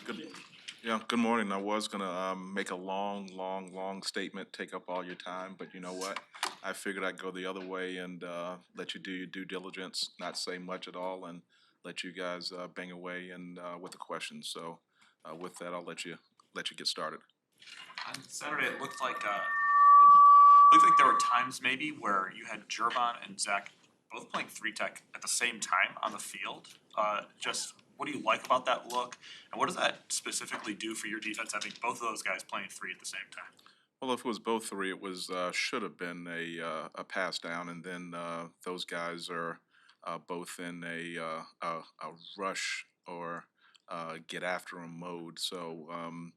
Good, yeah, good morning. I was gonna make a long statement, take up all your time, but you know what? I figured I'd go the other way and let you do your due diligence, not say much at all, and let you guys bang away and with the questions. So with that, I'll let you get started. On Saturday, it looked like there were times maybe where you had Gervon and Zach both playing three tech at the same time on the field. Just what do you like about that look, and what does that specifically do for your defense? I think both of those guys playing three at the same time. Well, if it was both three, it was should have been a pass down, and then those guys are both in a rush or get after 'em mode. So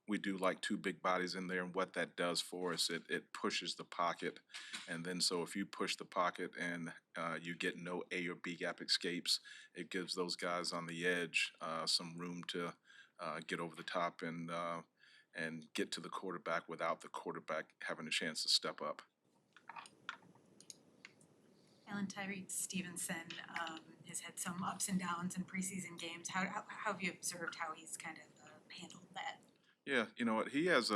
we do like two big bodies in there, and what that does for us, it pushes the pocket, and then so if you push the pocket and you get no A or B gap escapes, it gives those guys on the edge some room to get over the top and get to the quarterback without the quarterback having a chance to step up. Alan Tyreek Stevenson has had some ups and downs in preseason games. How have you observed how he's kind of handled that? Yeah, you know what? He has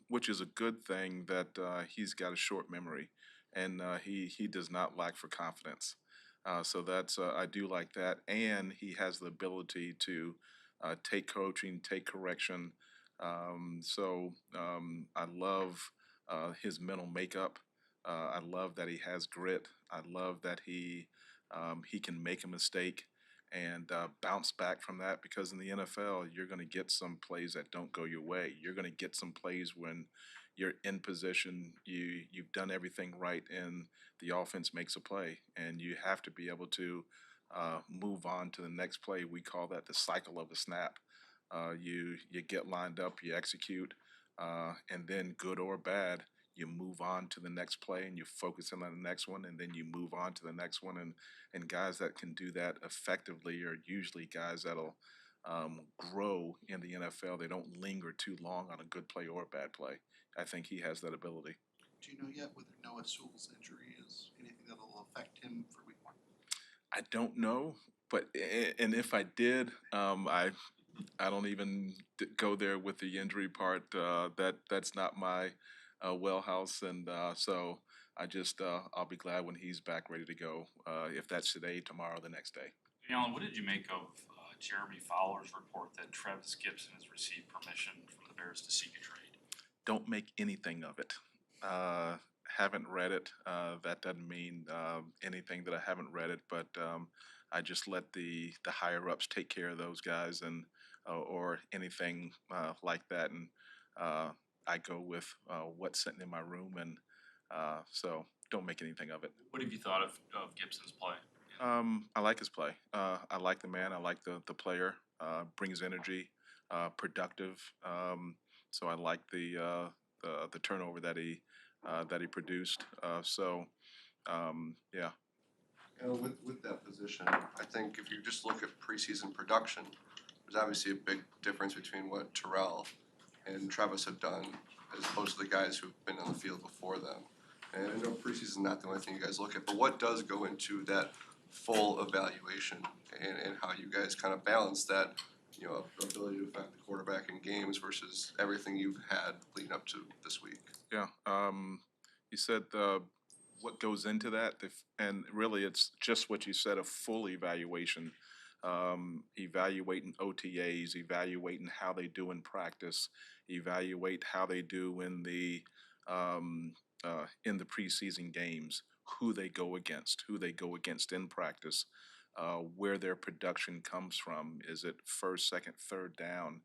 which is a good thing that he's got a short memory, and he does not lack for confidence. So that's I do like that, and he has the ability to take coaching, take correction. I love his mental makeup. I love that he has grit. I love that he can make a mistake and bounce back from that, because in the NFL, you're going to get some plays that don't go your way. You're going to get some plays when you're in position, you've done everything right, and the offense makes a play, and you have to be able to move on to the next play. We call that the cycle of a snap. You get lined up, you execute, and then good or bad, you move on to the next play and you focus in on the next one, and then you move on to the next one. And guys that can do that effectively are usually guys that'll grow in the NFL. They don't linger too long on a good play or a bad play. I think he has that ability. Do you know yet whether Noah Sewell's injury is anything that will affect him for week one? I don't know, but and if I did, I don't even go there with the injury part. That's not my wellhouse, and so I'll be glad when he's back ready to go. If that's today, tomorrow, the next day. Alan, what did you make of Jeremy Fowler's report that Travis Gibson has received permission from the Bears to seek a trade? Don't make anything of it. Haven't read it. That doesn't mean anything that I haven't read it, but I just let the higher ups take care of those guys and or anything like that, and I go with what's sitting in my room, and so don't make anything of it. What have you thought of Gibson's play? I like his play. I like the man. I like the player. Brings energy, productive. So I like the turnover that he produced. Yeah. With that position, I think if you just look at preseason production, there's obviously a big difference between what Terrell and Travis have done as opposed to the guys who've been on the field before them. And I know preseason is not the only thing you guys look at, but what does go into that full evaluation and how you guys kind of balance that, ability to affect the quarterback in games versus everything you've had leading up to this week? Yeah. You said what goes into that, and really it's just what you said, a full evaluation. Evaluating OTAs, evaluating how they do in practice, evaluate how they do in the preseason games, who they go against in practice, where their production comes from. Is it first, second, third down?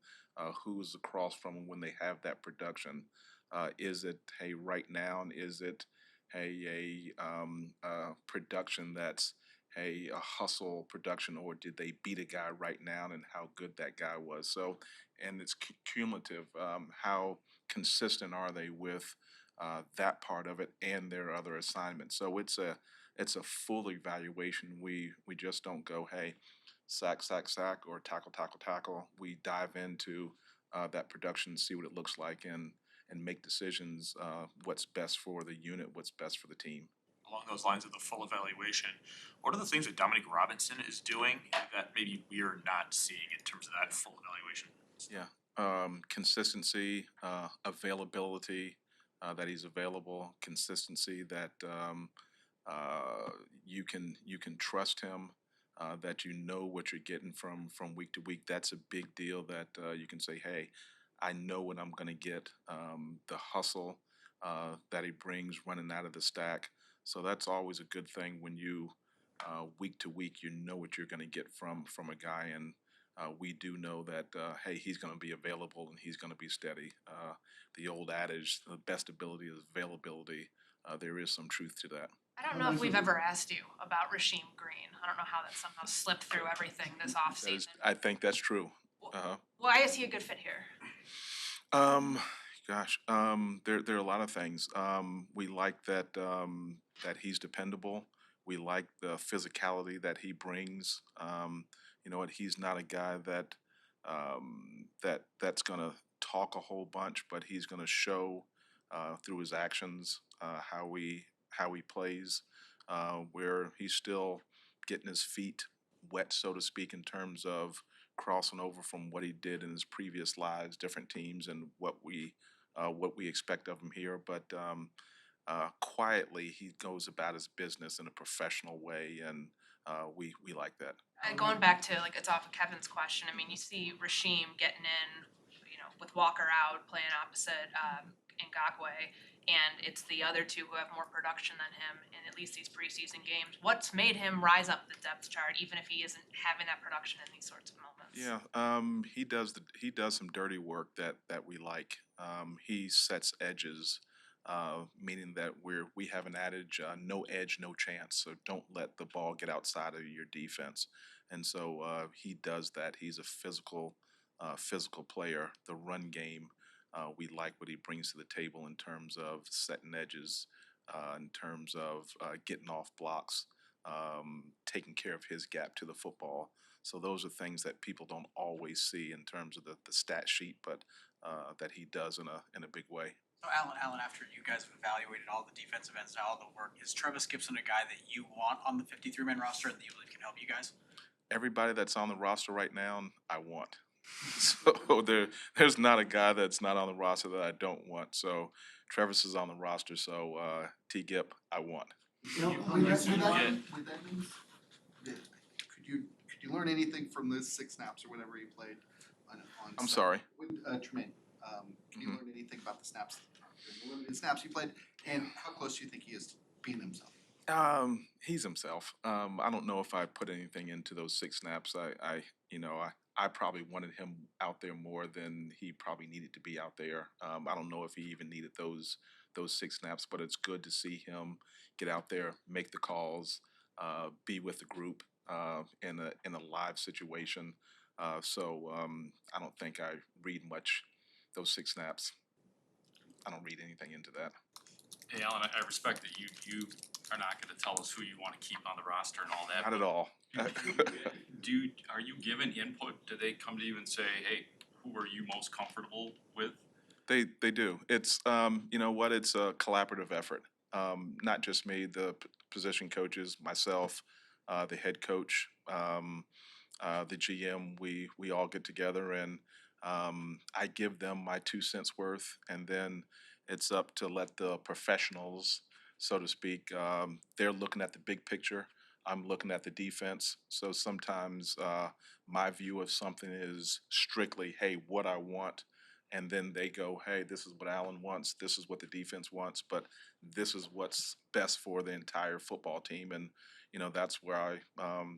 Who's across from them when they have that production? Is it right now? And is it a production that's a hustle production, or did they beat a guy right now and how good that guy was? So, and it's cumulative. How consistent are they with that part of it and their other assignments? So it's a full evaluation. We just don't go, hey, sack, sack, sack, or tackle, tackle, tackle. We dive into that production, see what it looks like, and make decisions. What's best for the unit? What's best for the team? along those lines of the full evaluation, what are the things that Dominique Robinson is doing that maybe we're not seeing in terms of that full evaluation? Yeah, consistency, availability, that he's available, consistency that you can trust him, that you know what you're getting from week to week. That's a big deal. That you can say, hey, I know what I'm going to get. The hustle that he brings running out of the stack. So that's always a good thing when you week to week you know what you're going to get from a guy, and we do know that hey, he's going to be available and he's going to be steady. The old adage, the best ability is availability. There is some truth to that. I don't know if we've ever asked you about Rasheem Green. I don't know how that somehow slipped through everything this That is, offseason. I think that's true. Uh-huh. Why is he a good fit here? Um, there are a lot of things. We like that he's dependable. We like the physicality that he brings. You know what? He's not a guy that's gonna talk a whole bunch, but he's gonna show through his actions how he plays. Where he's still getting his feet wet, so to speak, in terms of crossing over from what he did in his previous lives, different teams, and what we expect of him here. But quietly, he goes about his business in a professional way, and we like that. Going back to like it's off of Kevin's question. I mean, you see Rasheem getting in, with Walker out, playing opposite Ngakwe, and it's the other two who have more production than him in at least these preseason games. What's made him rise up the depth chart, even if he isn't having that production in these sorts of moments? Yeah, he does some dirty work that we like. He sets edges, meaning that we have an adage, no edge, no chance. So don't let the ball get outside of your defense. And so he does that. He's a physical player. The run game, we like what he brings to the table in terms of setting edges, in terms of getting off blocks, taking care of his gap to the football. So those are things that people don't always see in terms of the stat sheet, but that he does in a big way. So Alan, after you guys have evaluated all the defensive ends and all the work, is Travis Gibson a guy that you want on the 53-man roster and that you believe can help you guys? Everybody that's on the roster right now, I want. So there's not a guy that's not on the roster that I don't want. So Travis is on the roster. So T. Gip, I want. You know, With that means, could you learn anything from those 6 snaps or whenever he played on I'm Sunday? sorry. Tremaine, can you Mhm. learn anything about the snaps, the limited snaps he played, and how close do you think he is to being himself? He's himself. I don't know if I put anything into those 6 snaps. I probably wanted him out there more than he probably needed to be out there. I don't know if he even needed those 6 snaps, but it's good to see him get out there, make the calls, be with the group in a live situation. So I don't think I read much those 6 snaps. I don't read anything into that. Hey, Alan, I respect that you are not gonna tell us who you wanna keep on the roster and all that. Not at all. Are you given input? Do they come to you and say, hey, who are you most comfortable with? They do. It's you know what? It's a collaborative effort. Not just me, the position coaches, myself, the head coach, the GM. We all get together and I give them my 2 cents worth, and then it's up to let the professionals, so to speak. They're looking at the big picture. I'm looking at the defense. So sometimes my view of something is strictly, hey, what I want. And then they go, hey, this is what Allen wants. This is what the defense wants. But this is what's best for the entire football team. And that's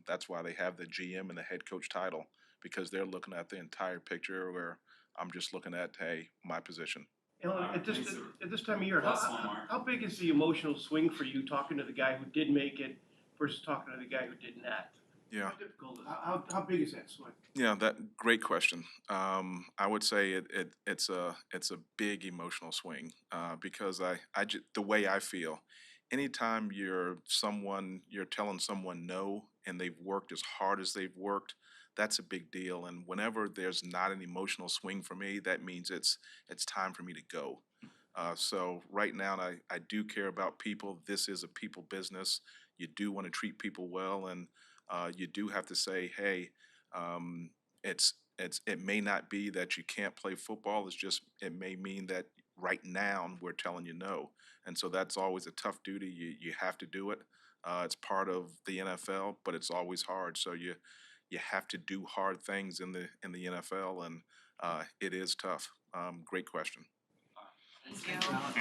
that's why they have the GM and the head coach title, because they're looking at the entire picture. Where I'm just looking at, hey, my position. At this time of year, how big is the emotional swing for you talking to the guy who did make it versus talking to the guy who did not? Yeah. How difficult is how big is that swing? Yeah, that great question. I would say it's a big emotional swing because the way I feel, anytime you're telling someone no and they've worked as hard as they've worked, that's a big deal. And whenever there's not an emotional swing for me, that means it's time for me to go. So right now, I do care about people. This is a people business. You do want to treat people well, and you do have to say, hey, um, it may not be that you can't play football. It may mean that right now we're telling you no, and so that's always a tough duty. You have to do it. It's part of the NFL, but it's always hard. So you have to do hard things in the NFL, and it is tough. Great question. Thank you.